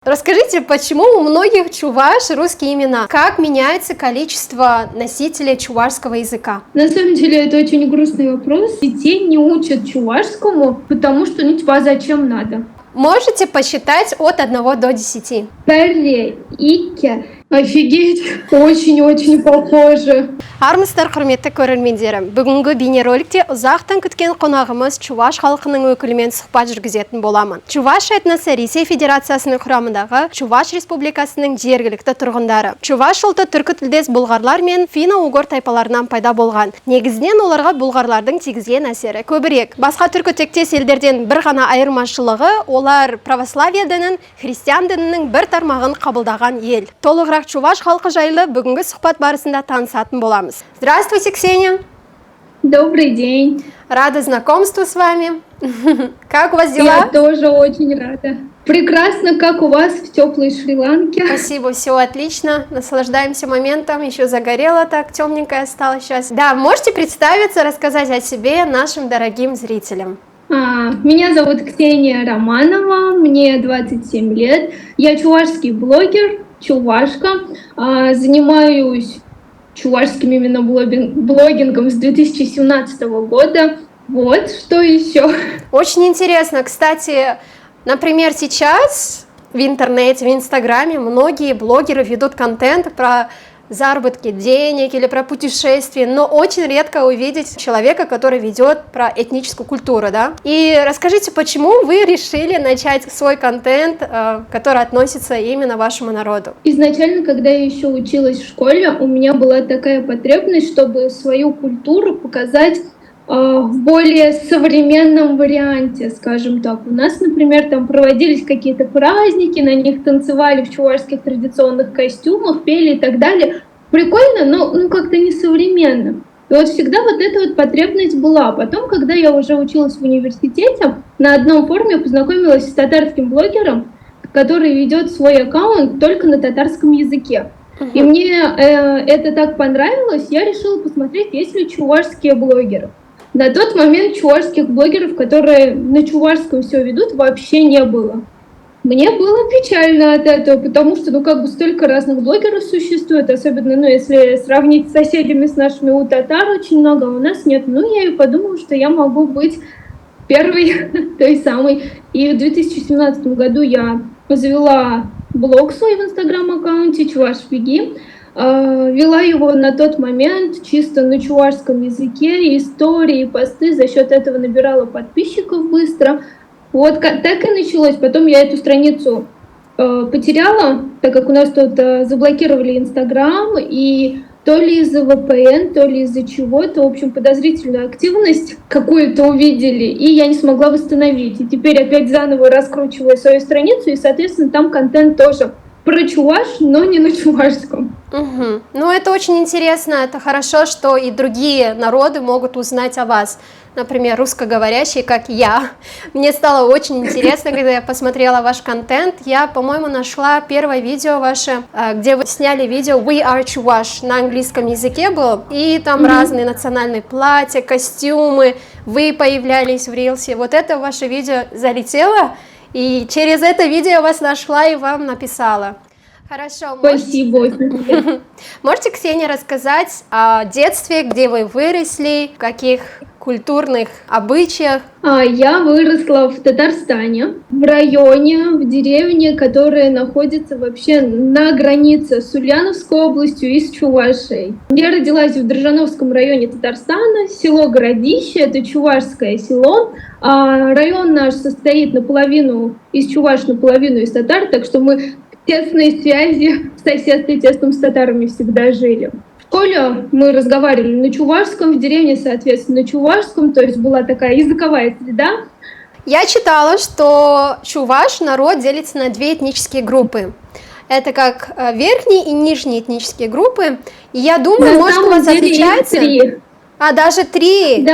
Расскажите, почему у многих чуваш русские имена? Как меняется количество носителей чувашского языка? На самом деле это очень грустный вопрос. Детей не учат чувашскому, потому что, а зачем надо? Можете посчитать от 1 до 10? Пәрле, Икке. Офигеть, очень-очень похоже. Армысыздар, құрметті көрермендерім. Бүгінгі бейнероликте ұзақтан күткен қонағымыз Чуваш халқының өкілімен сұхбат жүргізетін боламын. Чуваш этносы Ресей Федерациясының құрамындағы Чуваш Республикасының жергілікті тұрғындары. Чуваш ұлты түркі тілдес бұлғарлар мен финно-угор тайпаларынан пайда болған. Негізінен оларға бұлғарлардың тигізген әсері көбірек. Басқа түркі тектес елдерден бір ғана айырмашылығы, олар православие дінін, христиан дінінің бір тармағын қабылдаған ел. Толығырақ чуваш халқы жайлы бүгінгі сұхбат барысында танысатын боламыз. Здравствуйте, Ксения. Добрый день. Рада знакомству с вами. Как у вас дела? Я тоже очень рада. Прекрасно, как у вас в теплой Шри-Ланке. Спасибо, все отлично. Наслаждаемся моментом. Еще загорело так, темненькое стало сейчас. Да, можете представиться, рассказать о себе нашим дорогим зрителям? Меня зовут Ксения Романова, мне 27 лет. Я чувашский блогер, чувашка. Занимаюсь чувашским именно блогингом с 2017 года. Вот, что еще? Очень интересно. Кстати, например, сейчас в интернете, в Инстаграме многие блогеры ведут контент про заработки денег или про путешествия, но очень редко увидеть человека, который ведет про этническую культуру, да? И расскажите, почему вы решили начать свой контент, который относится именно к вашему народу? Изначально, когда я еще училась в школе, у меня была такая потребность, чтобы свою культуру показать в более современном варианте, скажем так. У нас, например, там проводились какие-то праздники, на них танцевали в чувашских традиционных костюмах, пели и так далее. Прикольно, но как-то не современно. И вот всегда вот эта вот потребность была. Потом, когда я уже училась в университете, на одном форуме познакомилась с татарским блогером, который ведет свой аккаунт только на татарском языке. И мне это так понравилось, я решила посмотреть, есть ли чувашские блогеры. На тот момент чувашских блогеров, которые на чувашском все ведут, вообще не было. Мне было печально от этого, потому что, столько разных блогеров существует, особенно, если сравнить с соседями с нашими, у татар очень много, а у нас нет. Я и подумала, что я могу быть первой, той самой. И в 2017 году я завела блог свой в инстаграм-аккаунте Чувашбеги. Вела его на тот момент чисто на чувашском языке, истории, посты, за счет этого набирала подписчиков быстро. Вот так и началось. Потом я эту страницу потеряла, так как у нас тут заблокировали Инстаграм, и то ли из-за VPN, то ли из-за чего-то, в общем, подозрительную активность какую-то увидели, и я не смогла восстановить. И теперь опять заново раскручиваю свою страницу, и, соответственно, там контент тоже про чуваш, но не на чувашском. Угу. Ну, это очень интересно, это хорошо, что и другие народы могут узнать о вас. Например, русскоговорящие, как я. Мне стало очень интересно, когда я посмотрела ваш контент. Я, по-моему, нашла первое видео ваше, где вы сняли видео We are Chuvash на английском языке был. И там разные национальные платья, костюмы. Вы появлялись в рилсе. Вот это ваше видео залетело. И через это видео я вас нашла и вам написала. Хорошо. Спасибо. Можете, Ксения, рассказать о детстве, где вы выросли, в каких культурных обычаях? Я выросла в Татарстане, в районе, в деревне, которая находится вообще на границе с Ульяновской областью и с Чувашией. Я родилась в Дрожжановском районе Татарстана, село Городище, это чувашское село. Район наш состоит наполовину из чуваш, наполовину из татар, так что мы в тесной связи, в соседстве тесном с татарами всегда жили. В школе мы разговаривали на чувашском, в деревне, соответственно, на чувашском, то есть была такая языковая среда. Я читала, что чуваш народ делится на две этнические группы. Это как верхние и нижние этнические группы. И я думаю, может, у вас отличается? 3. Даже 3?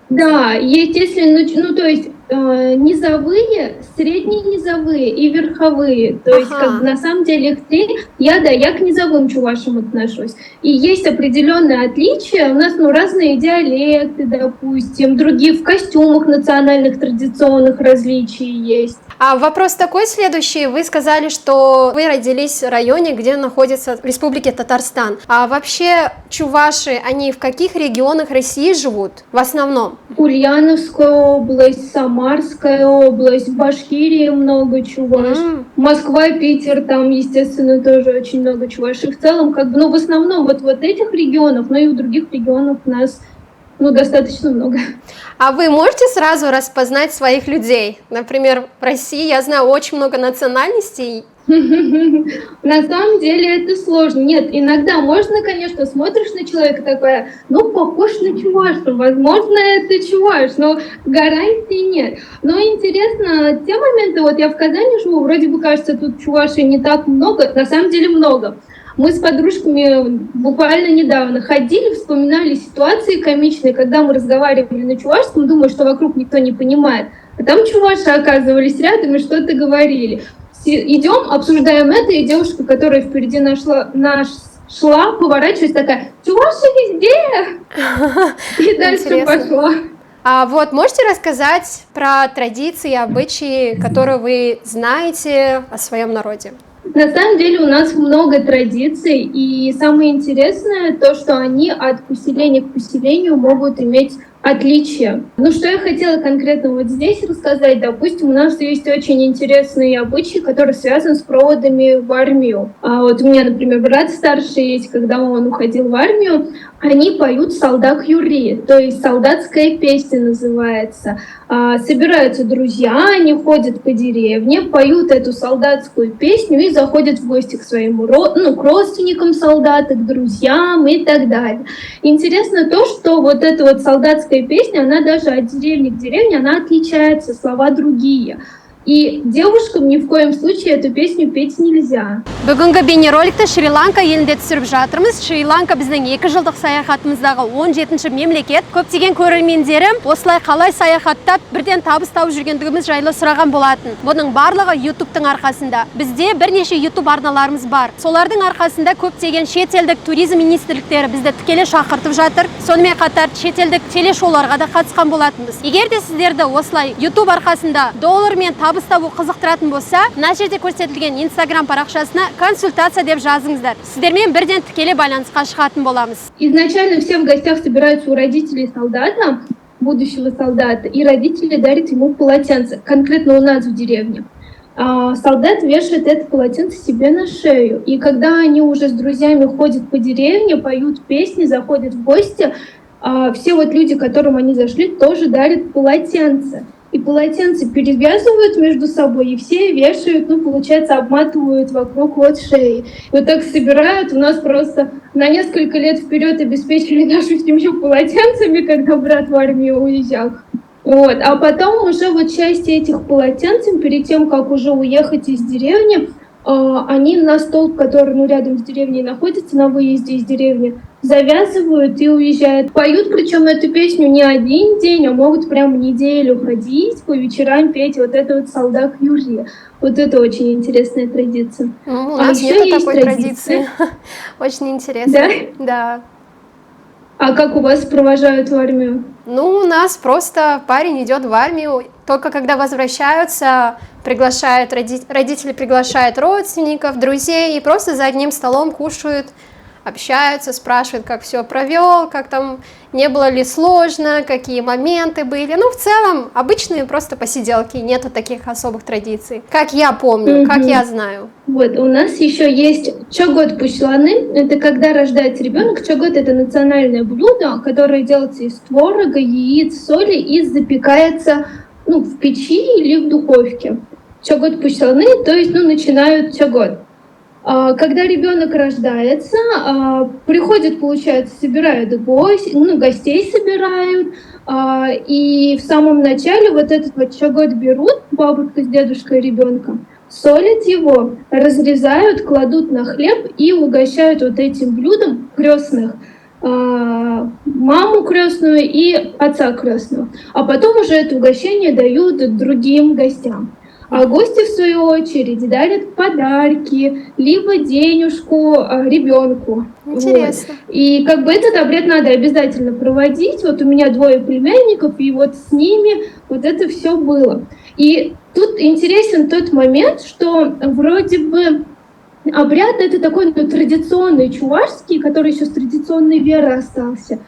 Да, естественно, то есть низовые, средние низовые и верховые. То есть, как бы, на самом деле их три. Я к низовым чувашам отношусь. И есть определенные отличия. У нас разные диалекты, допустим, другие в костюмах национальных традиционных различий есть. А вопрос такой следующий. Вы сказали, что вы родились в районе, где находится Республика Татарстан. А вообще чуваши, они в каких регионах России живут в основном? Ульяновская область, Самарская область, в Башкирии много чуваш. Москва, Питер, там, естественно, тоже очень много чуваш. И в целом, как бы, в основном вот этих регионов, но и в других регионах у нас достаточно много. А вы можете сразу распознать своих людей? Например, в России, я знаю, очень много национальностей. На самом деле это сложно. Нет, иногда можно, конечно, смотришь на человека такое, похож на чуваша, возможно, это чуваш, но гарантий нет. Но интересно, те моменты, вот я в Казани живу, вроде бы кажется, тут чувашей не так много, на самом деле много. Мы с подружками буквально недавно ходили, вспоминали ситуации комичные, когда мы разговаривали на чувашском, думая, что вокруг никто не понимает. А там чуваши оказывались рядом и что-то говорили. Идем, обсуждаем это, и девушка, которая впереди шла, поворачиваясь, такая: «Чуваши везде!» И дальше пошла. А вот можете рассказать про традиции и обычаи, которые вы знаете о своем народе? На самом деле у нас много традиций, и самое интересное то, что они от поселения к поселению могут иметь отличия. Что я хотела конкретно вот здесь рассказать. Допустим, у нас есть очень интересные обычаи, которые связаны с проводами в армию. Вот у меня, например, брат старший есть, когда он уходил в армию, они поют «Солдат Юри», то есть солдатская песня называется. Собираются друзья, они ходят по деревне, поют эту солдатскую песню и заходят в гости к своим к родственникам солдата, к друзьям и так далее. Интересно то, что вот эта вот солдатская песня, она даже от деревни к деревне, она отличается, слова другие. И девушкам ни в коем случае эту песню петь нельзя. Бүгінгі бейнероликті Шри-Ланка елінде түсіріп жатырмыз. Шри-Ланка біздің 2 жылдық саяхатымыздағы 17-ші мемлекет. Көптеген көрермендерім осылай қалай саяхаттап, бірден табыс тауып жүргендігіміз жайлы сұраған болатын. Бұның барлығы YouTube-тың арқасында. Бізде бірнеше YouTube арналарымыз бар. Солардың арқасында көптеген шетелдік туризм министрліктері бізді тікелей шақыртып жатыр. Сонымен қатар шетелдік телешоуларға да қатысқан болатынбыз. Егер де сіздерді осылай YouTube арқасында доллар мен табыс табу қызықтыратын болса, мына жерде көрсетілген Instagram парақшасына консультация деп жазыңыздар. Сіздермен бірден тікелей байланысқа шығатын боламыз. Изначально все в гостях собираются у родителей солдата, будущего солдата, и родители дарят ему полотенце, конкретно у нас в деревне. Солдат вешает это полотенце себе на шею. И когда они уже с друзьями ходят по деревне, поют песни, заходят в гости, все вот люди, к которым они зашли, тоже дарят полотенце. И полотенце перевязывают между собой, и все вешают, получается, обматывают вокруг шеи. И вот так собирают, у нас просто на несколько лет вперед обеспечили нашу семью полотенцами, когда брат в армию уезжал. Вот. А потом уже часть этих полотенец, перед тем, как уже уехать из деревни, они на столб, который рядом с деревней находится, на выезде из деревни, завязывают и уезжают. Поют, причем эту песню не один день, а могут прям неделю ходить, по вечерам петь вот это вот «Солдат Юри». Вот это очень интересная традиция. У нас нет такой традиции. Очень интересно. Да? А как у вас провожают в армию? У нас просто парень идет в армию, только когда возвращаются, приглашают родители приглашают родственников, друзей, и просто за одним столом кушают, общаются, спрашивают, как все провел, как там, не было ли сложно, какие моменты были. В целом, обычные просто посиделки, нету таких особых традиций, как я помню, как я знаю. Вот, у нас еще есть чогот пучланы, это когда рождается ребенок. Чогот — это национальное блюдо, которое делается из творога, яиц, соли и запекается в печи или в духовке. Чогот пучланы, то есть начинают чогот. Когда ребенок рождается, приходят, получается, собирают гостей собирают, и в самом начале вот этот вот чогот берут, бабушка с дедушкой ребенка, солят его, разрезают, кладут на хлеб и угощают вот этим блюдом крестных. маму крестную и отца крестного. А потом уже это угощение дают другим гостям. А гости, в свою очередь, дарят подарки, либо денежку ребенку. Интересно. Вот. И как бы этот обряд надо обязательно проводить. Вот у меня 2 племянников, и вот с ними вот это все было. И тут интересен тот момент, что вроде бы обряд это такой традиционный чувашский, который еще с традиционной веры остался.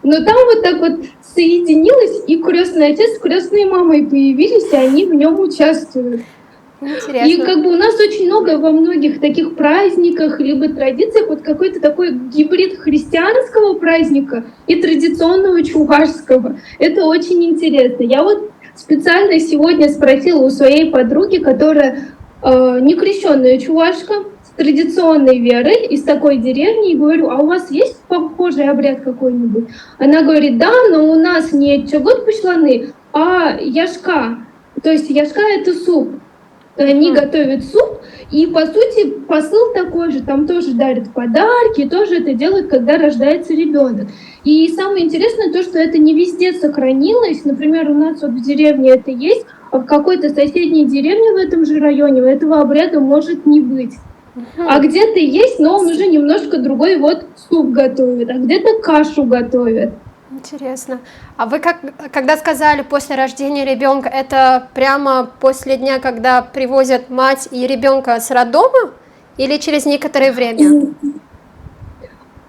Но там вот так вот соединилось, и крестный отец с крестной мамой появились, и они в нем участвуют. Интересно. И как бы у нас очень много во многих таких праздниках, либо традициях, вот какой-то такой гибрид христианского праздника и традиционного чувашского. Это очень интересно. Я вот специально сегодня спросила у своей подруги, которая некрещенная чувашка, традиционной верой из такой деревни, и говорю, а у вас есть похожий обряд какой-нибудь? Она говорит, да, но у нас не чогот пушланы, а яшка. То есть яшка это суп. Они готовят суп, и по сути посыл такой же, там тоже дарят подарки, тоже это делают, когда рождается ребенок. И самое интересное то, что это не везде сохранилось. Например, у нас вот в деревне это есть, а в какой-то соседней деревне в этом же районе этого обряда может не быть. А где-то есть, но он уже немножко другой, вот суп готовит, а где-то кашу готовят. Интересно. А вы когда сказали после рождения ребенка, это прямо после дня, когда привозят мать и ребенка с роддома, или через некоторое время?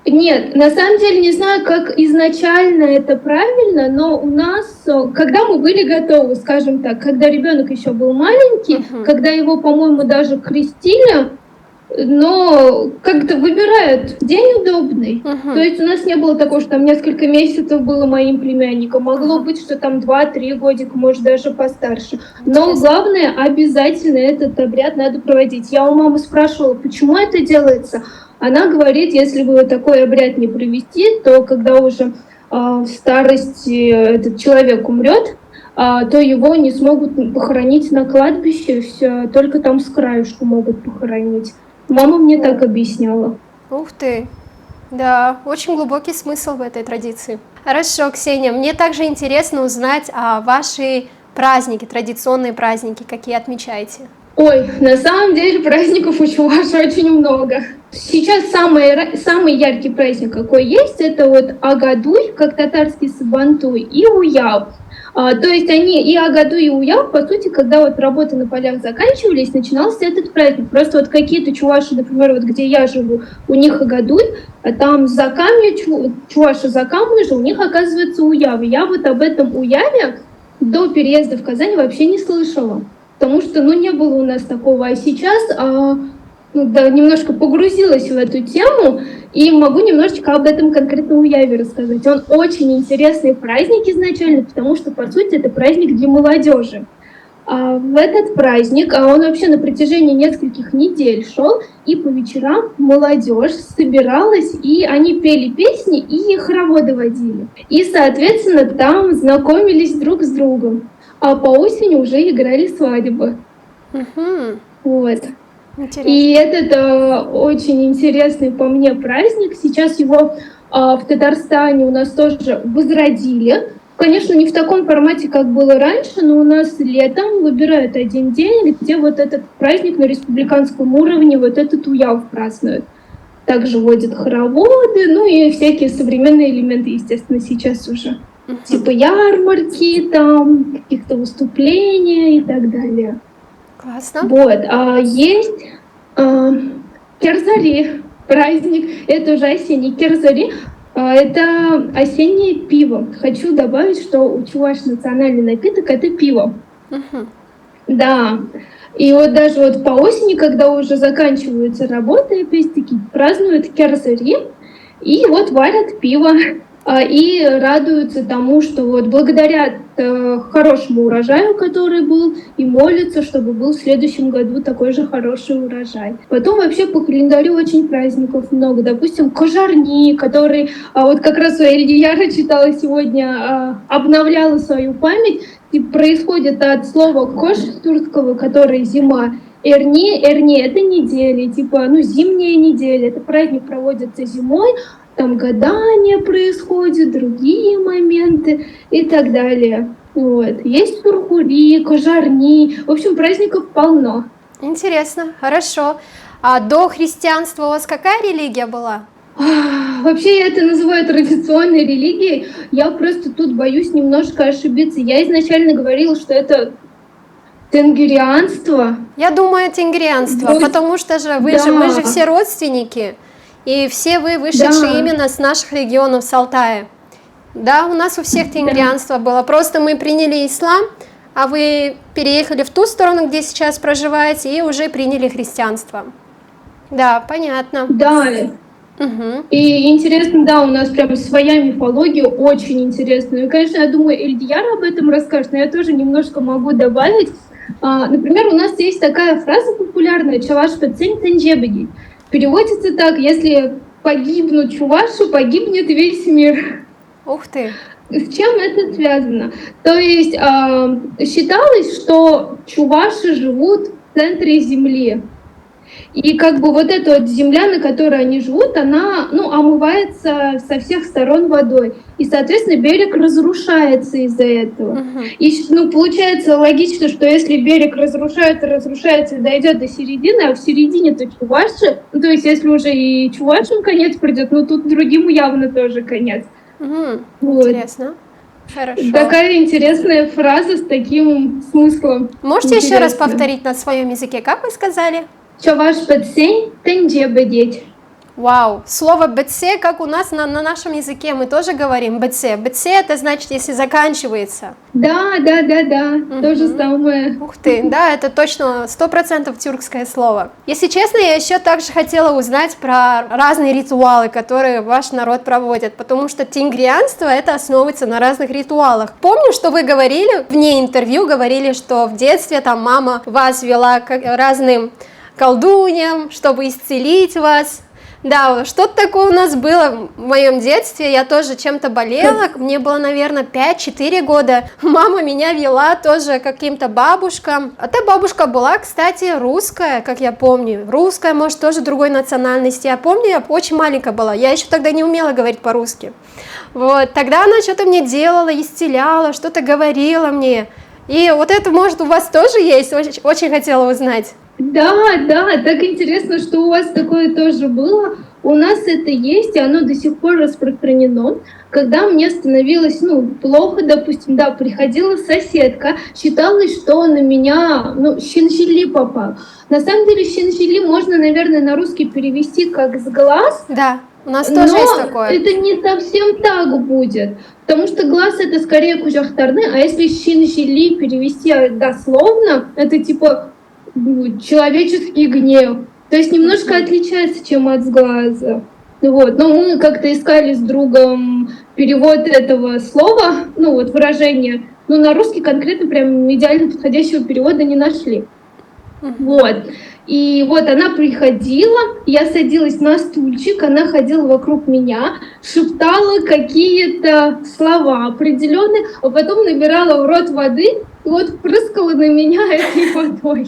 Нет, на самом деле не знаю, как изначально это правильно, но у нас, когда мы были готовы, скажем так, когда ребенок еще был маленький, когда его, по-моему, даже крестили, но как-то выбирают день удобный. То есть у нас не было такого, что там несколько месяцев было моим племянником. Могло быть, что там 2-3 годика, может, даже постарше. Но главное, обязательно этот обряд надо проводить. Я у мамы спрашивала, почему это делается. Она говорит, если бы такой обряд не провести, то когда уже в старости этот человек умрет, то его не смогут похоронить на кладбище, только там с краешку могут похоронить. Мама мне так объясняла. Ух ты! Да, очень глубокий смысл в этой традиции. Хорошо, Ксения, мне также интересно узнать о ваши праздники, традиционные праздники, какие отмечаете. Ой, на самом деле праздников у чуваш очень много. Сейчас самый яркий праздник, какой есть, это вот Агадуй, как татарский Сабантуй, и Уяв. То есть они и Агадуй, и Уяв, по сути, когда вот работы на полях заканчивались, начинался этот праздник. Просто вот какие-то чуваши, например, вот где я живу, у них Агадуй, а там Закамье, чуваши Закамье же, у них оказывается Уяв. Я вот об этом Уяве до переезда в Казань вообще не слышала. Потому что, не было у нас такого. А сейчас немножко погрузилась в эту тему и могу немножечко об этом конкретно Уяве рассказать. Он очень интересный праздник изначально, потому что, по сути, это праздник для молодежи. В этот праздник, он вообще на протяжении нескольких недель шел, и по вечерам молодежь собиралась, и они пели песни, и хороводы водили. И, соответственно, там знакомились друг с другом. А по осени уже играли свадьбы. Вот. Интересно. И этот очень интересный по мне праздник. Сейчас его в Татарстане у нас тоже возродили. Конечно, не в таком формате, как было раньше, но у нас летом выбирают один день, где вот этот праздник на республиканском уровне, вот этот Уяв празднуют. Также водят хороводы, и всякие современные элементы, естественно, сейчас уже. Типа ярмарки, там, каких-то выступления и так далее. Классно. Вот. Есть Керзари праздник, это уже осенний. Керзари это осеннее пиво. Хочу добавить, что у чуваш национальный напиток это пиво. Да. И вот даже вот по осени, когда уже заканчиваются работы, опять-таки празднуют Керзари и вот варят пиво. И радуются тому, что вот благодаря хорошему урожаю, который был, и молятся, чтобы был в следующем году такой же хороший урожай. Потом вообще по календарю очень праздников много. Допустим, Кожарни, который вот как раз у Эльдияра читала сегодня, обновляла свою память, и происходит от слова «кош» турского, который зима. Эрни — это недели, типа, зимняя неделя. Это праздник проводится зимой, там гадания происходят, другие моменты и так далее. Вот. Есть сургури, кожарни, в общем, праздников полно. Интересно, хорошо. А до христианства у вас какая религия была? Вообще я это называю традиционной религией. Я просто тут боюсь немножко ошибиться. Я изначально говорила, что это тенгерианство. Я думаю, тенгерианство, Вот. потому что же вы Да. мы же все родственники, и все вы вышедшие Да. именно с наших регионов, с Алтая. Да, у нас у всех тенгерианство было, просто мы приняли ислам, а вы переехали в ту сторону, где сейчас проживаете, и уже приняли христианство. Да, понятно. Да. Мгм. И интересно, да, у нас прям своя мифология, очень интересная. И, конечно, я думаю, Эльдияр об этом расскажет, но я тоже немножко могу добавить. Например, у нас есть такая фраза популярная «Чаваш пацень тенджебеди». Переводится так: если погибнут чуваши, погибнет весь мир. Ух ты. С чем это связано? То есть считалось, что чуваши живут в центре земли. И как бы вот эта вот земля, на которой они живут, она, омывается со всех сторон водой. И, соответственно, берег разрушается из-за этого. И, получается логично, что если берег разрушается и дойдет до середины, а в середине-то чуваши, то есть если уже и чувашам конец придет, тут другим явно тоже конец. Вот. Интересно. Хорошо. Такая интересная фраза с таким смыслом. Можете еще раз Интересно. повторить на своем языке, как вы сказали? Чаваш пацень тенджебедеть. Вау, слово «бц», как у нас на нашем языке, мы тоже говорим «бц». «Бц» это значит, если заканчивается. Да, то же самое. Ух ты, да, это точно 100% тюркское слово. Если честно, я еще также хотела узнать про разные ритуалы, которые ваш народ проводит, потому что тенгрианство это основывается на разных ритуалах. Помню, что вы говорили, вне интервью говорили, что в детстве там мама вас вела к разным колдуньям, чтобы исцелить вас. Да, что-то такое у нас было в моем детстве, я тоже чем-то болела, мне было, наверное, 5-4 года, мама меня вела тоже к каким-то бабушкам, а та бабушка была, кстати, русская, как я помню, русская, может, тоже другой национальности, я помню, я очень маленькая была, я еще тогда не умела говорить по-русски, вот, тогда она что-то мне делала, исцеляла, что-то говорила мне, и вот это, может, у вас тоже есть, очень хотела узнать. Да, так интересно, что у вас такое тоже было. У нас это есть, и оно до сих пор распространено. Когда мне становилось, плохо, допустим, приходила соседка, считалось, что на меня, щенжили попал. На самом деле щенжили можно, наверное, на русский перевести как «с глаз». Да, у нас тоже есть такое. Это не совсем так будет, потому что глаз это скорее кужахтарны, а если щенжили перевести дословно, это типа человеческий гнев. То есть немножко отличается, чем от сглаза. Вот. Но мы как-то искали с другом перевод этого слова, выражения, но на русский конкретно прям идеально подходящего перевода не нашли. Вот. И вот она приходила, я садилась на стульчик, она ходила вокруг меня, шептала какие-то слова определенные, а потом набирала в рот воды и вот прыскала на меня этой водой.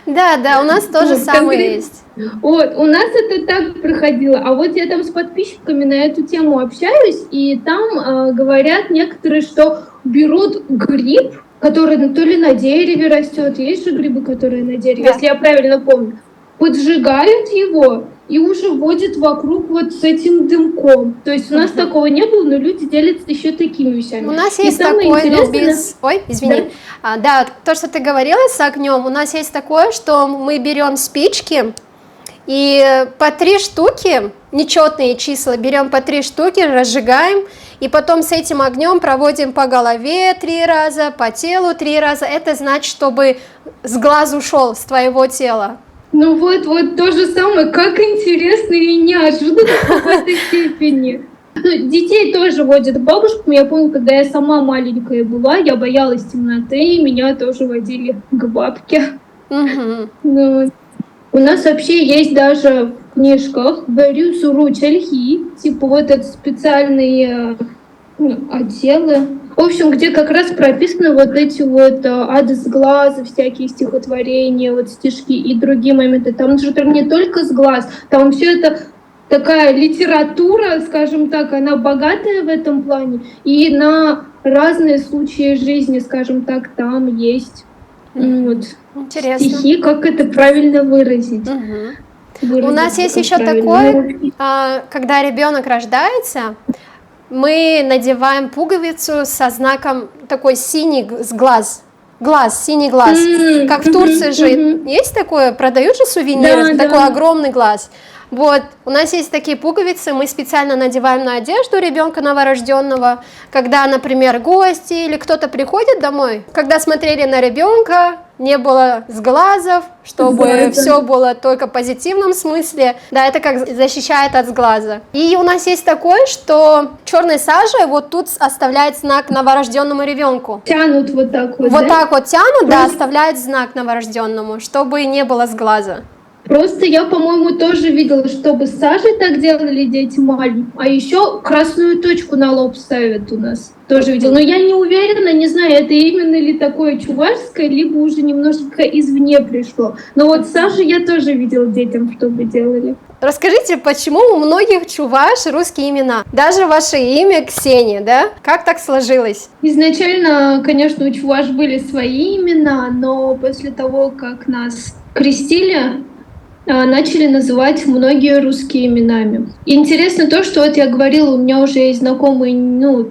Да, у нас тоже самое есть. Вот, у нас это так проходило. А вот я там с подписчиками на эту тему общаюсь, и там говорят некоторые, что берут гриб, который то ли на дереве растет, есть же грибы, которые на дереве, если я правильно помню, поджигают его и уже водят вокруг вот с этим дымком. То есть у нас такого не было, но люди делятся еще такими вещами. У нас есть такое, но без... Ой, извини. Да, то, что ты говорила с огнем, у нас есть такое, что мы берем спички, и по 3 штуки, нечетные числа, берем по 3 штуки, разжигаем, и потом с этим огнем проводим по голове 3 раза, по телу 3 раза. Это значит, чтобы с глаз ушел, с твоего тела. Вот то же самое, как интересно и неожиданно в какой-то степени. Детей тоже водят к бабушкам. Я помню, когда я сама маленькая была, я боялась темноты, и меня тоже водили к бабке. У нас вообще есть даже в книжках «Бэрю суру чальхи», типа вот это специальные отделы. В общем, где как раз прописаны вот эти вот ад с глаза, всякие стихотворения, вот стишки и другие моменты. Там же там не только с глаз, там все это такая литература, скажем так, она богатая в этом плане, и на разные случаи жизни, скажем так, там есть вот, Интересно. стихи, как это правильно выразить. У нас есть еще такое, когда ребенок рождается, мы надеваем пуговицу со знаком такой синий глаз. Синий глаз. Как в Турции же есть такое, продают же сувениры, такой огромный глаз. Вот, у нас есть такие пуговицы, мы специально надеваем на одежду ребенка новорожденного, когда, например, гости или кто-то приходит домой, когда смотрели на ребенка, не было сглазов, чтобы все было только в позитивном смысле. Да, это как защищает от сглаза. И у нас есть такое, что черной сажей вот тут оставляет знак новорожденному ребенку. Тянут вот так вот. Вот так вот тянут, да, оставляют знак новорожденному, чтобы не было сглаза. Просто я, по-моему, тоже видела, чтобы с сажей так делали дети маленькие, а еще красную точку на лоб ставят у нас. Тоже видела. Но я не уверена, не знаю, это именно ли такое чувашское, либо уже немножко извне пришло. Но вот сажу я тоже видела детям, чтобы делали. Расскажите, почему у многих чуваш русские имена? Даже ваше имя Ксения, да? Как так сложилось? Изначально, конечно, у чуваш были свои имена, но после того, как нас крестили, начали называть многие русские именами. И интересно то, что вот я говорила, у меня уже есть знакомые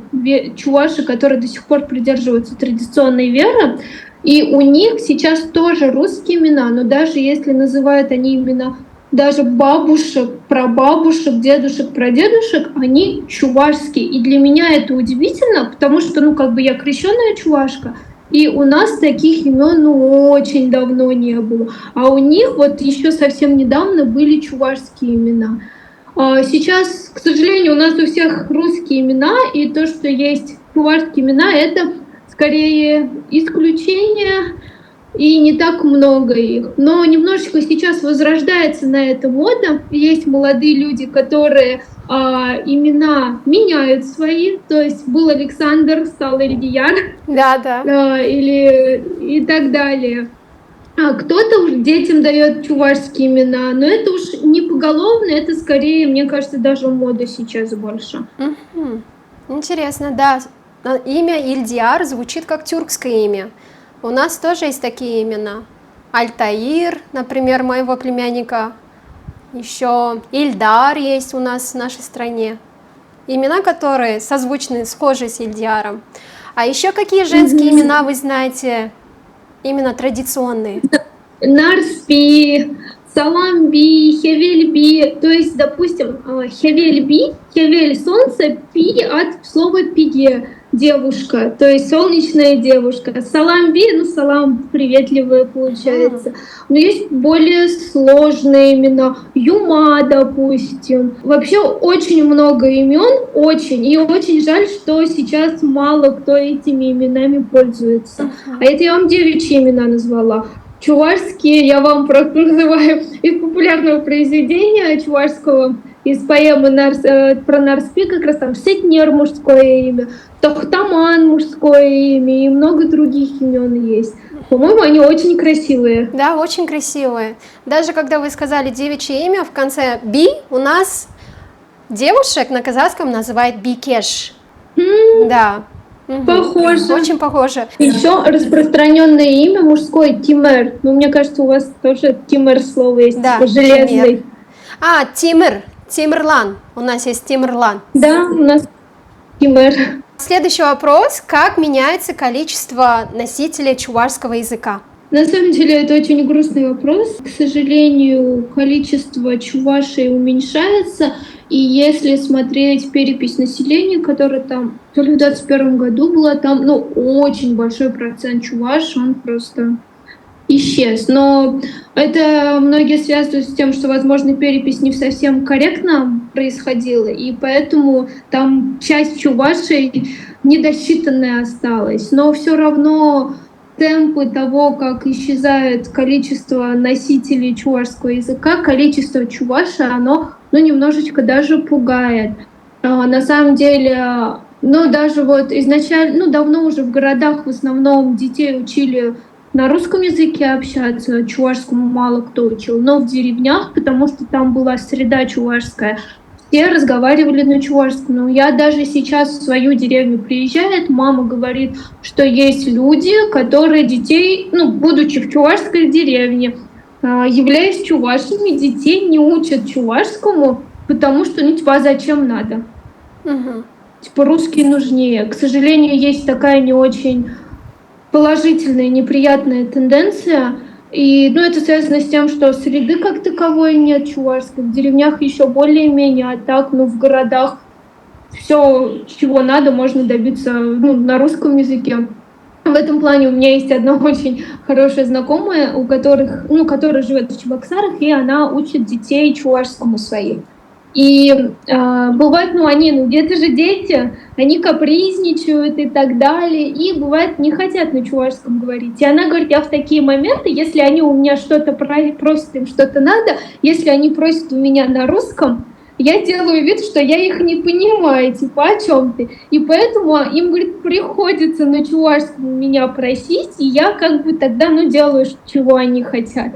чуваши, которые до сих пор придерживаются традиционной веры, и у них сейчас тоже русские имена, но даже если называют они имена даже бабушек, прабабушек, дедушек, прадедушек, они чувашские. И для меня это удивительно, потому что, я крещенная чувашка, и у нас таких имен очень давно не было. А у них вот еще совсем недавно были чувашские имена. Сейчас, к сожалению, у нас у всех русские имена, и то, что есть чувашские имена, это скорее исключение, и не так много их. Но немножечко сейчас возрождается на это мода. Есть молодые люди, которые имена меняют свои. То есть был Александр, стал Ильдияр. Да. Или и так далее. Кто-то уже детям дает чувашские имена, но это уж не поголовно, это скорее, мне кажется, даже мода сейчас больше. Интересно, да. Имя Ильдияр звучит как тюркское имя. У нас тоже есть такие имена. Альтаир, например, моего племянника. Еще Ильдар есть у нас в нашей стране. Имена, которые созвучны, схожи с Ильдиаром. А еще какие женские имена вы знаете, именно традиционные? Нарспи, Саламби, Хевельби. То есть, допустим, Хевельби, Хевель — солнце, Пи от слова пиге — девушка, то есть солнечная девушка. Саламби, салам приветливая получается. Но есть более сложные имена. Юма, допустим. Вообще очень много имен, очень. И очень жаль, что сейчас мало кто этими именами пользуется. А это я вам девичьи имена назвала. Чувашские я вам просто называю из популярного произведения чувашского, из поэмы про Нарспи, как раз там Сетнер — мужское имя, Тохтаман — мужское имя, и много других имен есть. По-моему, они очень красивые. Да, очень красивые. Даже когда вы сказали девичье имя, в конце «би» у нас девушек на казахском называют «бикеш». Да. Похоже. Очень похоже. Еще распространенное имя мужское — Тимер. Но мне кажется, у вас тоже Тимер слово есть, да, железный. Тимир. Тимирлан. У нас есть Тимирлан. Да, у нас Тимер. Следующий вопрос. Как меняется количество носителей чувашского языка? На самом деле это очень грустный вопрос. К сожалению, количество чувашей уменьшается. И если смотреть перепись населения, которая там то ли в 2021 году была, там очень большой процент чуваш, он просто исчез. Но это многие связывают с тем, что, возможно, перепись не совсем корректно происходила, и поэтому там часть чувашей недосчитанная осталась. Но все равно темпы того, как исчезает количество носителей чувашского языка, количество чувашей, оно немножечко даже пугает. На самом деле, даже вот изначально, давно уже в городах в основном детей учили на русском языке общаться, чувашскому мало кто учил, но в деревнях, потому что там была среда чувашская, все разговаривали на чувашском. Но я даже сейчас в свою деревню приезжает, мама говорит, что есть люди, которые детей, будучи в чувашской деревне, являясь чувашами, детей не учат чувашскому, потому что, а зачем надо? Русский нужнее. К сожалению, есть такая не очень положительная, неприятная тенденция. И это связано с тем, что среды как таковой нет чувашской. В деревнях еще более-менее, а так, в городах все, чего надо, можно добиться на русском языке. В этом плане у меня есть одна очень хорошая знакомая, которая живет в Чебоксарах, и она учит детей чувашскому своим. И бывает, где-то же дети, они капризничают и так далее, и бывает не хотят на чувашском говорить. И она говорит, я в такие моменты, если они у меня что-то просят, им что-то надо, если они просят у меня на русском, я делаю вид, что я их не понимаю, о чем ты. И поэтому им, говорит, приходится на чувашском меня просить, и я тогда, делаю, чего они хотят.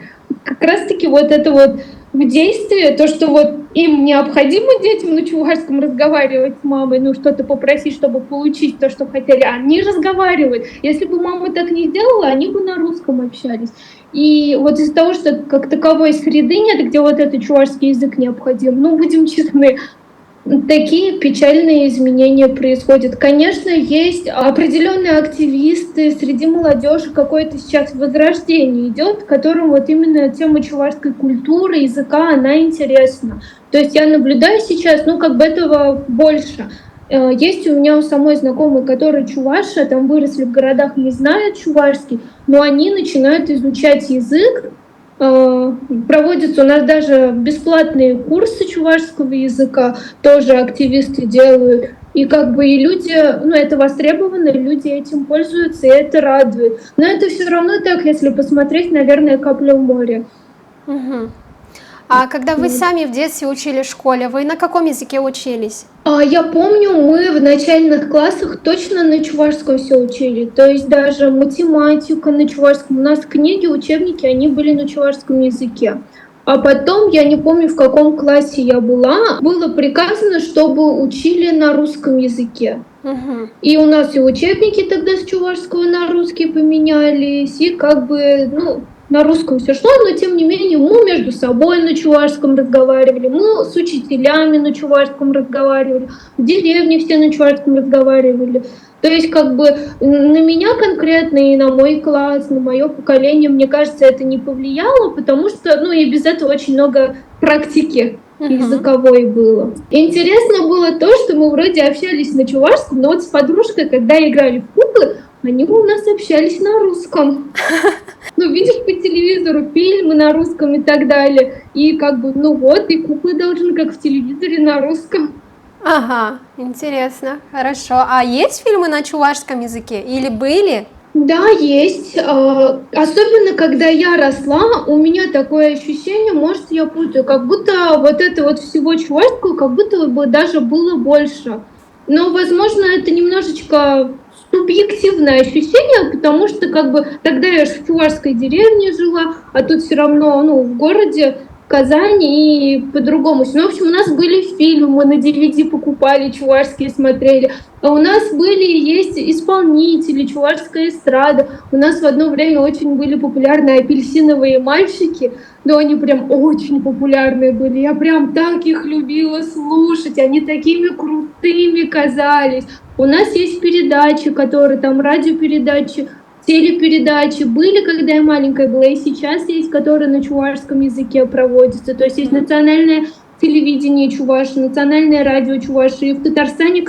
Как раз-таки это в действии, то, что им необходимо детям на чувашском разговаривать с мамой, что-то попросить, чтобы получить то, что хотели, они разговаривают. Если бы мама так не сделала, они бы на русском общались. И из-за того, что как таковой среды нет, где этот чувашский язык необходим, будем честны, такие печальные изменения происходят. Конечно, есть определенные активисты среди молодежи, какое-то сейчас возрождение идет, которым именно тема чувашской культуры, языка, она интересна. То есть я наблюдаю сейчас, этого больше. Есть у меня у самой знакомые, которые чуваши, там выросли в городах, не знают чувашский, но они начинают изучать язык. Проводятся у нас даже бесплатные курсы чувашского языка, тоже активисты делают. И и люди, это востребовано, люди этим пользуются, и это радует. Но это все равно так, если посмотреть, наверное, капля в море. А когда вы сами в детстве учились в школе, вы на каком языке учились? Я помню, мы в начальных классах точно на чувашском все учили. То есть даже математика на чувашском. У нас книги, учебники, они были на чувашском языке. А потом, я не помню, в каком классе я была, было приказано, чтобы учили на русском языке. И у нас и учебники тогда с чувашского на русский поменялись, и на русском все шло, но тем не менее мы между собой на чувашском разговаривали, мы с учителями на чувашском разговаривали, в деревне все на чувашском разговаривали. То есть на меня конкретно и на мой класс, на мое поколение, мне кажется, это не повлияло, потому что и без этого очень много практики языковой было. Интересно было то, что мы вроде общались на чувашском, но с подружкой, когда играли в куклы, они у нас общались на русском. Видишь по телевизору фильмы на русском и так далее. И и куклы должны как в телевизоре на русском. Ага, интересно, хорошо. А есть фильмы на чувашском языке или были? Да, есть. Особенно, когда я росла, у меня такое ощущение, может, я путаю, как будто всего чувашского, как будто бы даже было больше. Но, возможно, это немножечко субъективное ощущение, потому что тогда я в чувашской деревне жила, а тут все равно в городе, в Казани, и по-другому. В общем, у нас были фильмы, мы на DVD покупали, чувашские смотрели. А у нас есть исполнители, чувашская эстрада. У нас в одно время очень были популярны апельсиновые мальчики. Но они прям очень популярные были. Я прям так их любила слушать. Они такими крутыми казались. У нас есть передачи, которые там радиопередачи, телепередачи были, когда я маленькая была, и сейчас есть, которые на чувашском языке проводятся. То есть есть национальное телевидение Чувашии, национальное радио Чувашии. И в Татарстане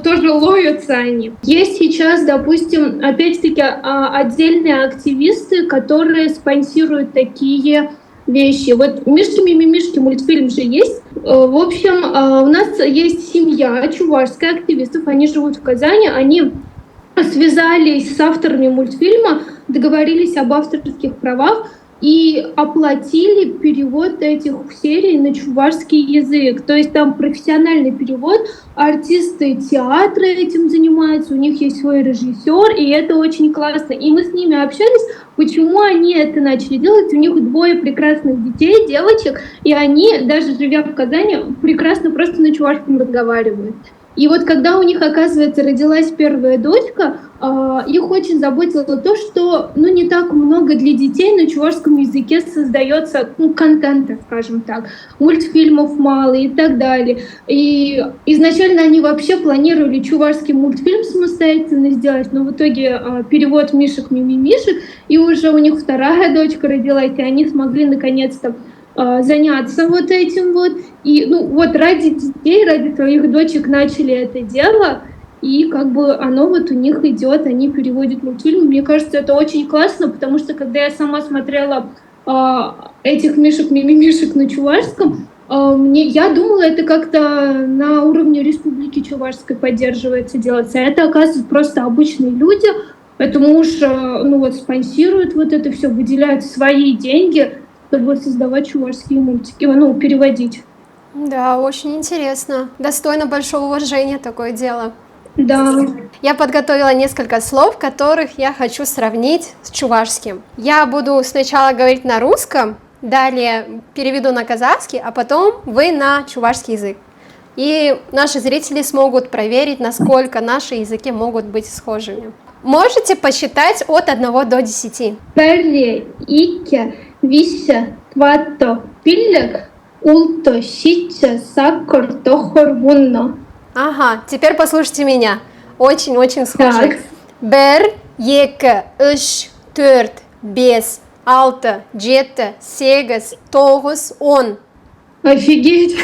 тоже ловятся они. Есть сейчас, допустим, опять-таки отдельные активисты, которые спонсируют такие вещи. «Мишки-мимимишки» мультфильм же есть. В общем, у нас есть семья чувашских активистов, они живут в Казани, они связались с авторами мультфильма, договорились об авторских правах, и оплатили перевод этих серий на чувашский язык. То есть там профессиональный перевод, артисты театра этим занимаются, у них есть свой режиссер, и это очень классно. И мы с ними общались, почему они это начали делать. У них двое прекрасных детей, девочек, и они, даже живя в Казани, прекрасно просто на чувашском разговаривают. И вот когда у них, оказывается, родилась первая дочка, их очень заботило то, что не так много для детей на чувашском языке создается контента, скажем так, мультфильмов мало и так далее. И изначально они вообще планировали чувашский мультфильм самостоятельно сделать, но в итоге перевод «Мишек-мимимишек», и уже у них вторая дочка родилась, и они смогли наконец-то заняться вот этим вот. И вот ради детей, ради своих дочек начали это дело, и как бы оно вот у них идет, они переводят мультфильмы. Мне кажется, это очень классно, потому что когда я сама смотрела этих Мишек-мимимишек на чувашском, я думала, это как-то на уровне Республики Чувашской поддерживается, делается. А это, оказывается, просто обычные люди, поэтому уж спонсируют вот это все, выделяют свои деньги, чтобы создавать чувашские мультики, переводить. Да, очень интересно. Достойно большого уважения такое дело. Да. Я подготовила несколько слов, которых я хочу сравнить с чувашским. Я буду сначала говорить на русском, далее переведу на казахский, а потом вы на чувашский язык. И наши зрители смогут проверить, насколько наши языки могут быть схожими. Можете посчитать от 1 до 10. Перри, Икя, Вися, Твато, Пиллек, Улто, Щитя, Саккор, Тохор, Вунно. Ага, теперь послушайте меня. Очень-очень схоже. Так. Бер, екі, үш, төрт, бес, алты, жеті, сегіз, тоғыз, он. Офигеть!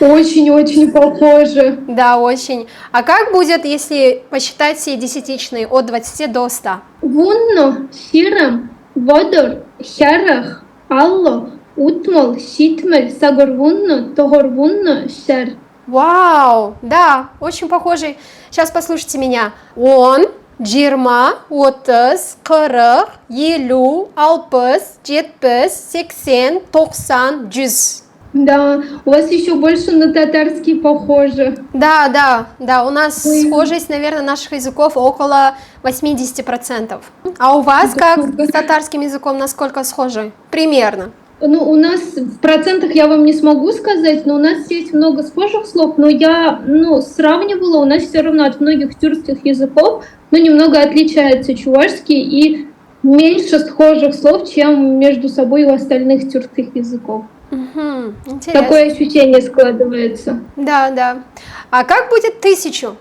Очень-очень похоже. Да, очень. А как будет, если посчитать все десятичные от 20 до 100? Вунно, Сирам, Водор, Хярах, Алло, Утмол, Ситмель, Сагорвунно, Тогорвунно, Шер. Вау, да, очень похожий. Сейчас послушайте меня. Он, жиырма, отыз, қырық, елу, алпыс, жетпіс, сексен, тоқсан, жүз. Да, у вас еще больше на татарский похоже. Да, у нас схожесть, наверное, наших языков около 80%. А у вас как с татарским языком, насколько схожи? Примерно. У нас в процентах я вам не смогу сказать, но у нас есть много схожих слов, но я сравнивала, у нас все равно от многих тюркских языков, немного отличается чувашский и меньше схожих слов, чем между собой у остальных тюркских языков. Угу, интересно. Такое ощущение складывается. Да. А как будет 1000?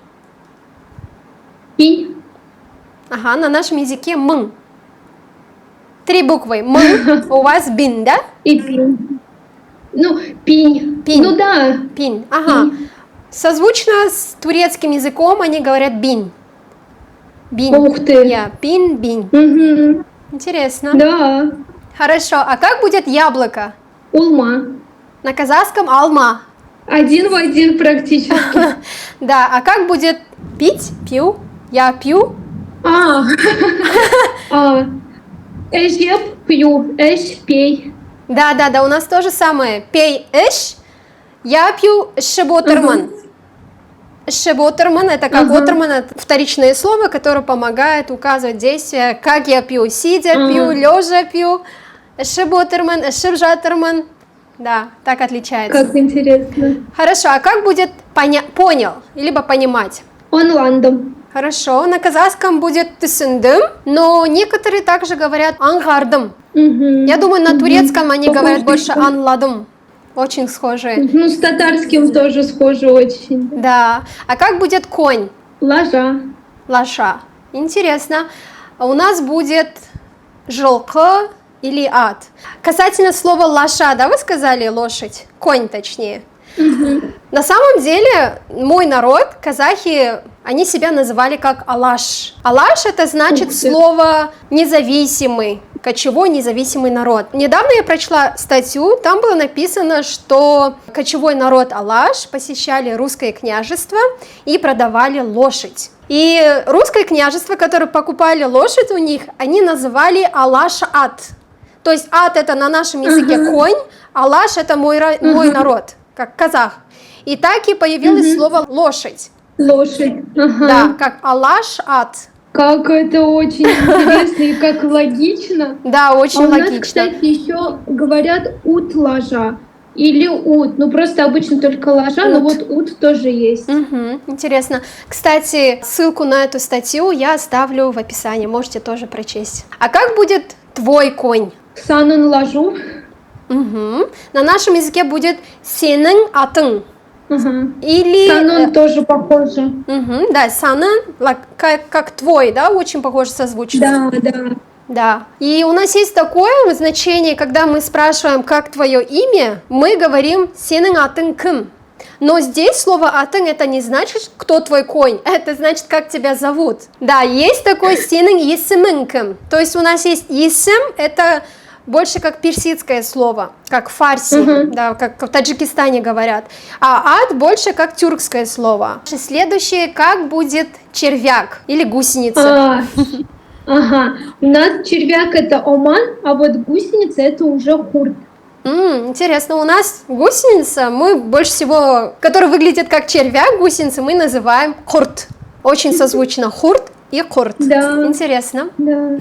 Пинь. Ага, на нашем языке мың. 3 буквы. Мың. У вас бин, да? И пинь. Пинь. Пинь. Да. Пинь. Ага. Пинь. Созвучно с турецким языком они говорят бин. Бин. Ух ты. Бин, бин. Угу. Интересно. Да. Хорошо. А как будет яблоко? Улма. На казахском алма. 1 в 1 практически. Да. А как будет пить? Пью. Я пью. Эш я пью, эш пей. Да, у нас то же самое. Пей эш, я пью шеботерман. Шеботерман это как отерман, это вторичное слово, которое помогает указывать действие, как я пью, сидя пью, лежа пью. Шеботерман, шебжатерман. Да, так отличается. Как интересно. Хорошо, а как будет понял, либо понимать? Онландом. Хорошо, на казахском будет түсіндім, но некоторые также говорят аңғардым. Я думаю, на турецком они говорят больше анладым. Очень схожие. С татарским тоже схоже очень. Да. А как будет конь? Лажа. Лаша. Интересно. А у нас будет жылқы или ат. Касательно слова лаша, да, вы сказали лошадь? Конь, точнее. На самом деле, мой народ, казахи, они себя называли как алаш. Алаш это значит слово независимый, кочевой независимый народ. Недавно я прочла статью, там было написано, что кочевой народ алаш посещали русское княжество и продавали лошадь. И русское княжество, которое покупали лошадь у них, они называли алаш-ат. То есть ат это на нашем языке конь, а лаш это мой народ, как казах. И так и появилось слово лошадь. Лошадь. Ага. Да, как алаш ат. Как это очень интересно и как логично. Да, очень А у нас, логично. кстати, еще говорят ут ложа или ут. Ну просто обычно только ложа, но вот ут тоже есть. Интересно. Кстати, ссылку на эту статью я оставлю в описании, можете тоже прочесть. А как будет твой конь? Санын ложу. На нашем языке будет сенің атың. Ага. Или... Санон тоже похоже. Да, санын, как твой, да, очень похоже созвучно. Да. Да. И у нас есть такое значение, когда мы спрашиваем, как твое имя, мы говорим сенің атың кім. Но здесь слово атың это не значит, кто твой конь, это значит, как тебя зовут. Да, есть такой сенің есімің кім. То есть у нас есть есім, это больше как персидское слово, как фарси, да, как в Таджикистане говорят. А ат больше как тюркское слово. Следующее, как будет червяк или гусеница. Ага, у нас червяк это оман, а вот гусеница это уже хурт. Интересно, у нас гусеница, мы больше всего, которая выглядит как червяк, гусеница, мы называем хурт. Очень созвучно хурт и хурт. Да. Интересно. Да.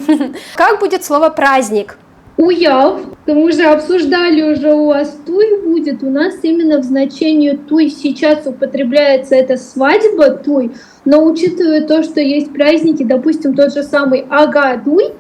Как будет слово праздник? Уяв, мы же обсуждали уже, у вас туй будет, у нас именно в значении туй сейчас употребляется это свадьба туй, но учитывая то, что есть праздники, допустим, тот же самый ага-туй,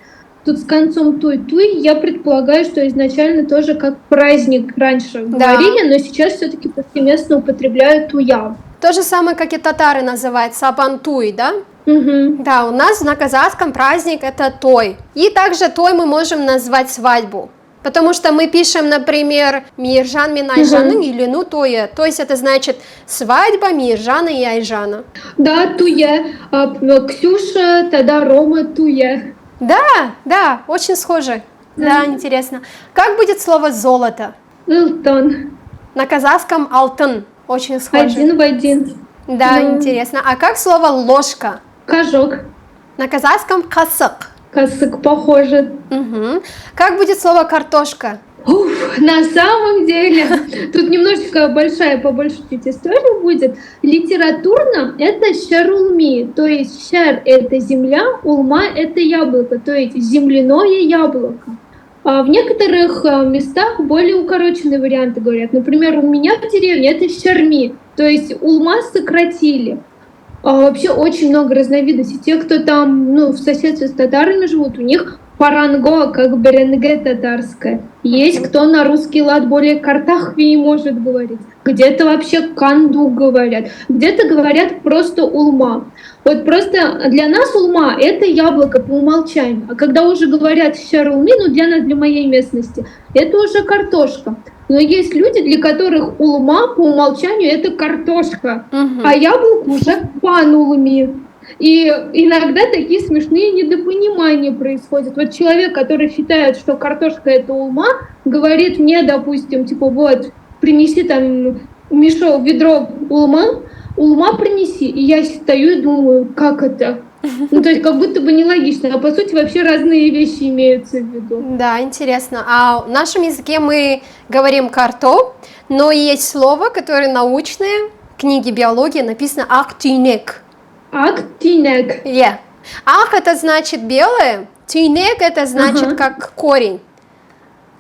тут с концом туй-туй, я предполагаю, что изначально тоже как праздник раньше говорили, но сейчас все-таки повсеместно употребляют туяв. То же самое, как и татары называют сабантуй, да? Да, у нас на казахском праздник это той. И также той мы можем назвать свадьбу. Потому что мы пишем, например, Миржан мен Айжаның үйлену тойы. То есть это значит свадьба Миржана и Айжана. Да, туе. Ксюша, тогда Рома туе. Да, очень схоже. Да, интересно. Как будет слово золото? Илтон. На казахском алтын. Очень схоже. Один в один. Да, интересно. А как слово ложка? Кожок. На казахском касык. Косык похоже. Как будет слово картошка? На самом деле, тут немножечко побольше чуть история будет. Литературно это шерулми, то есть шер это земля, улма это яблоко, то есть земляное яблоко. А в некоторых местах более укороченные варианты говорят. Например, у меня в деревне это шерми, то есть улма сократили. Вообще очень много разновидностей. Те, кто там в соседстве с татарами живут, у них паранго, как беренге татарское. Есть кто на русский лад более картахви может говорить. Где-то вообще канду говорят. Где-то говорят просто улма. Вот просто для нас улма это яблоко по умолчанию. А когда уже говорят шарулми, для нас, для моей местности, это уже картошка. Но есть люди, для которых улма по умолчанию это картошка, а яблоко уже панулми. И иногда такие смешные недопонимания происходят. Вот человек, который считает, что картошка это улма, говорит мне, допустим, вот, принеси там мешок, ведро улма принеси. И я стою и думаю, как это? То есть как будто бы нелогично, а по сути вообще разные вещи имеются в виду. Да, интересно. А в нашем языке мы говорим карто, но есть слово, которое научное, в книге биологии написано актинек. Актинек. Ах это значит белое, тинек это значит как корень.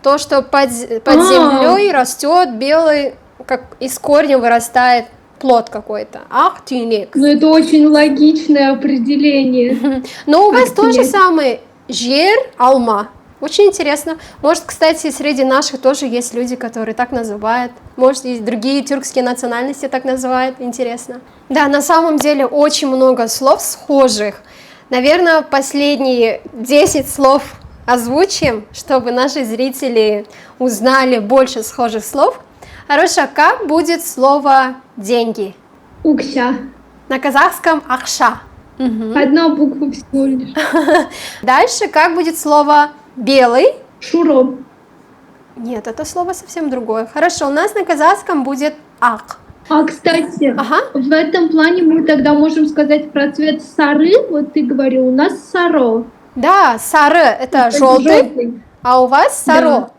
То, что под землей растет белый, как из корня вырастает плод какой-то. Актинек. Это очень логичное определение. Но у вас тоже самое жер, алма. Очень интересно. Может, кстати, среди наших тоже есть люди, которые так называют. Может, и другие тюркские национальности так называют. Интересно. Да, на самом деле очень много слов схожих. Наверное, последние 10 слов озвучим, чтобы наши зрители узнали больше схожих слов. Хорошо, как будет слово «деньги»? Укся. На казахском «ахша». Одна буква всего лишь. Дальше, как будет слово «белый»? Шуро. Нет, это слово совсем другое. Хорошо, у нас на казахском будет «ак». А, кстати, в этом плане мы тогда можем сказать про цвет сары. Вот ты говорил, у нас саро. Да, сары – это желтый. А у вас саро.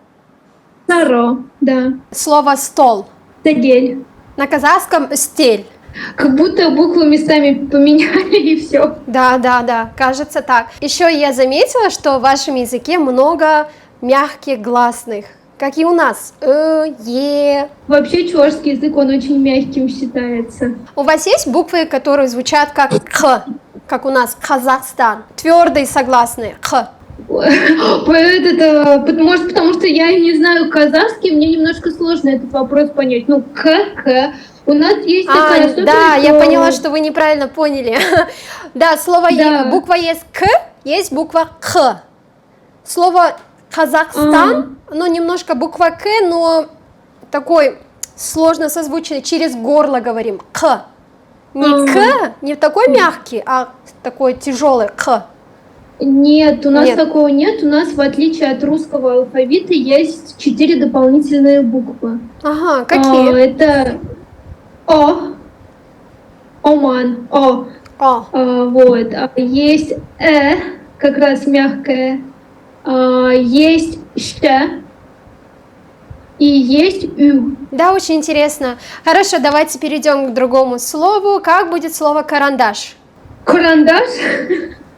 Саро, да. Слово стол. Стель. На казахском стель. Как будто буквы местами поменяли и все. Да, кажется так. Еще я заметила, что в вашем языке много мягких гласных, как и у нас. Е. Вообще чувашский язык, он очень мягким считается. У вас есть буквы, которые звучат как к, как у нас Казахстан? Твердые согласные. К. Может, потому что я не знаю казахский, мне немножко сложно этот вопрос понять. Ну, к. У нас есть такая особенность, да, я поняла, что вы неправильно поняли. Да, слово Да. буква есть к, есть буква к. Слово Казахстан, ну, немножко буква к, но такой сложно созвучный, через горло говорим. К. Не к, не такой мягкий, а такой тяжелый к. Нет, у нас Нет. такого нет. У нас, в отличие от русского алфавита, есть 4 дополнительные буквы. Ага, какие? Это О, Оман, О. О, Вот. Есть как раз мягкое. Есть Щ. И есть Ю. да, очень интересно. Хорошо, давайте перейдем к другому слову. Как будет слово карандаш? Карандаш.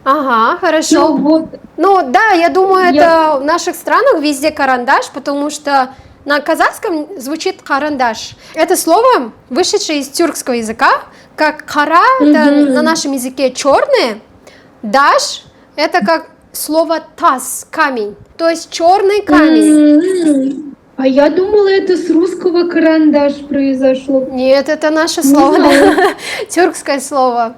Ага, хорошо. Ну, вот. Ну да, я думаю, это в наших странах везде карандаш, потому что на казахском звучит карандаш. Это слово, вышедшее из тюркского языка, как кара, это на нашем языке черное, даш, это как слово таз, камень, то есть черный камень. А я думала, это с русского карандаш произошло. Нет, это наше слово, знала. да. Тюркское слово.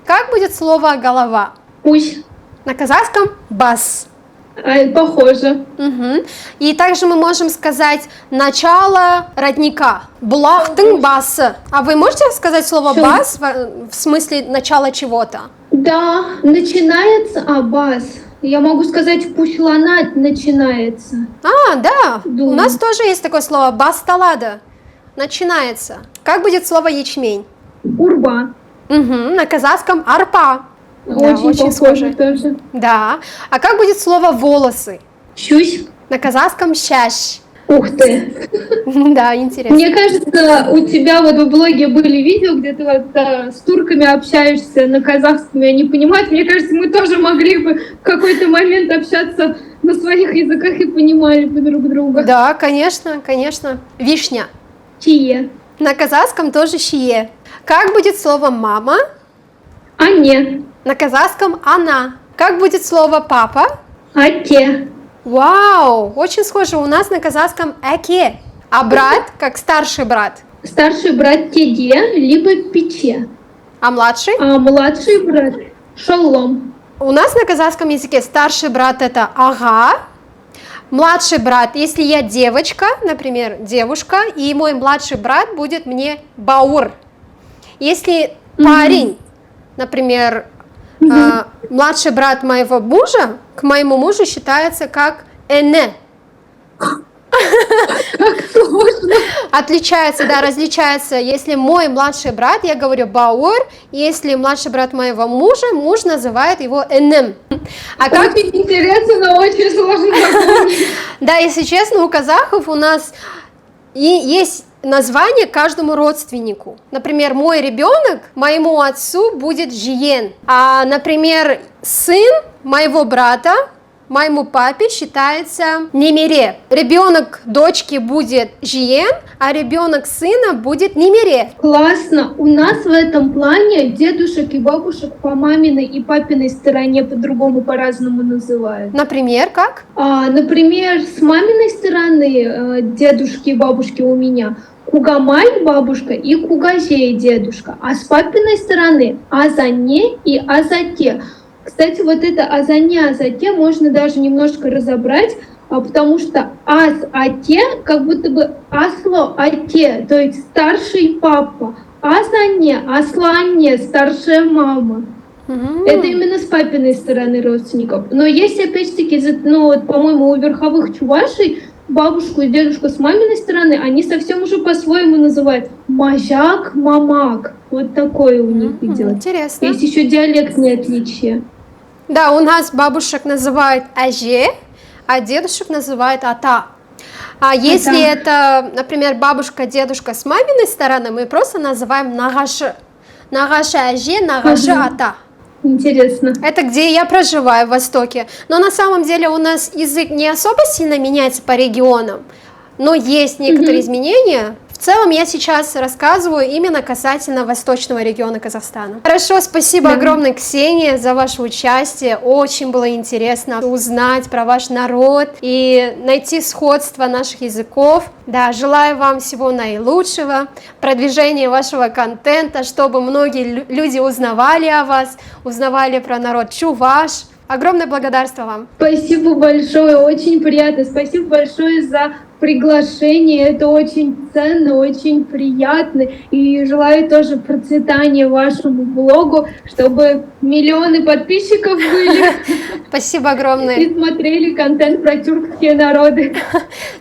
Как будет слово голова? Пусть. На казахском бас. Похоже. Мгм. И также мы можем сказать начало родника. Булахтың басы. А вы можете сказать слово Что? бас в смысле начало чего-то? Да, начинается бас. Я могу сказать, пушлана начинается. А, да. У Думаю. нас тоже есть такое слово басталада. Начинается. Как будет слово ячмень? Урба. Мгм. На казахском арпа. Да, Очень похоже тоже. Да. А как будет слово волосы? Щусь. На казахском щащ. Ух ты. Да, интересно. Мне кажется, у тебя вот в блоге были видео, где ты вот с турками общаешься на казахском, и они понимают. Мне кажется, мы тоже могли бы в какой-то момент общаться на своих языках и понимали бы друг друга. Да, конечно, конечно. Вишня. Чье? На казахском тоже щие. Как будет слово мама? А нет. На казахском она. Как будет слово папа? А те. Вау, очень схоже. У нас на казахском эке. А брат, как старший брат. Старший брат теде, либо пече. А младший? А младший брат шалом. У нас на казахском языке старший брат это ага. Младший брат, если я девочка, например, девушка, и мой младший брат будет мне баур. Если парень, например, младший брат моего мужа, к моему мужу считается как эне. Как сложно. Отличается, да, различается. Если мой младший брат, я говорю баур, если младший брат моего мужа, муж называет его энем. А как... Очень интересно, но очень сложно запомнить. Да, если честно, у казахов у нас есть название каждому родственнику. Например, мой ребенок моему отцу будет жиен, а, например, сын моего брата моему папе считается немере. Ребенок дочки будет жиен, а ребенок сына будет немере. Классно. У нас в этом плане дедушек и бабушек по маминой и папиной стороне по-другому, по-разному называют. Например, как? Например, с маминой стороны дедушки и бабушки у меня Кугамай бабушка и Кугазей дедушка, а с папиной стороны Азане и Азате. Кстати, вот это Азане, Азате можно даже немножко разобрать, потому что Аз-Ате как будто бы Асло-Ате, то есть старший папа. Азане, Аслане, старшая мама. Это именно с папиной стороны родственников. Но есть, опять-таки, по-моему, у верховых чувашей бабушку и дедушку с маминой стороны, они совсем уже по-своему называют мажак, мамак. Вот такое у них идет. Интересно. Есть еще диалектные отличия. Да, у нас бабушек называют әже, а дедушек называют ата. А если это, например, бабушка, дедушка с маминой стороны, мы просто называем нағашы. Нағашы әже, нағашы ата. Интересно. Это где я проживаю, в Востоке. Но на самом деле у нас язык не особо сильно меняется по регионам, но есть некоторые изменения. В целом я сейчас рассказываю именно касательно восточного региона Казахстана. Хорошо, спасибо огромное, Ксения, за ваше участие. Очень было интересно узнать про ваш народ и найти сходство наших языков. Да, желаю вам всего наилучшего, продвижения вашего контента, чтобы многие люди узнавали о вас, узнавали про народ чуваш. Огромное благодарство вам. Спасибо большое, очень приятно. Спасибо большое за приглашение. Это очень ценно, очень приятно. И желаю тоже процветания вашему блогу, чтобы миллионы подписчиков были. Спасибо огромное. И смотрели контент про тюркские народы.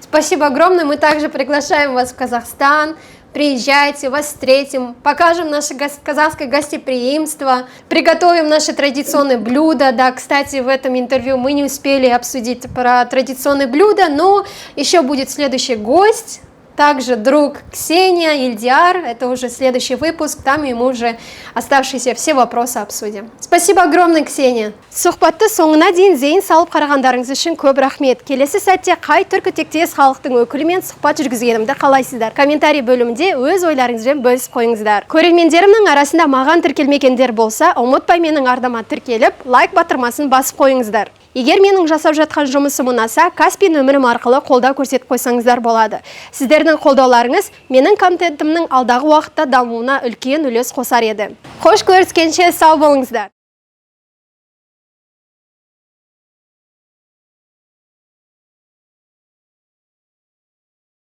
Спасибо огромное. Мы также приглашаем вас в Казахстан. Приезжайте, вас встретим, покажем наше казахское гостеприимство, приготовим наши традиционные блюда. Да, кстати, в этом интервью мы не успели обсудить про традиционные блюда, но еще будет следующий гость, также друг Ксения, Ильдиар, это уже следующий выпуск, там ему уже оставшиеся все вопросы обсудим. Спасибо огромное, Ксения. Сұхбатты соңына дейін зейін салып қарағандарыңыз үшін көп рахмет. Келесі сәтте қай түркі тектес халықтың өкілімен сұхбат жүргізгенімді қалайсыздар? Комментарий бөлімінде өз ойларыңызбен бөлісіп қойыңыздар. Көрермендерімнің арасында маған тіркелмегендер болса, ұмытпай менің ардама тіркеліп, лайк батырмасын басып қойыңыздар. Егер менің жасап жатқан жұмысым ұнаса, Каспи нөмірім арқылы қолдау көрсетіп қойсаңыздар болады. Сіздердің қолдауларыңыз менің контентімнің алдағы уақытта дамуына үлкен үлес қосар еді. Қош көріскенше сау болыңыздар.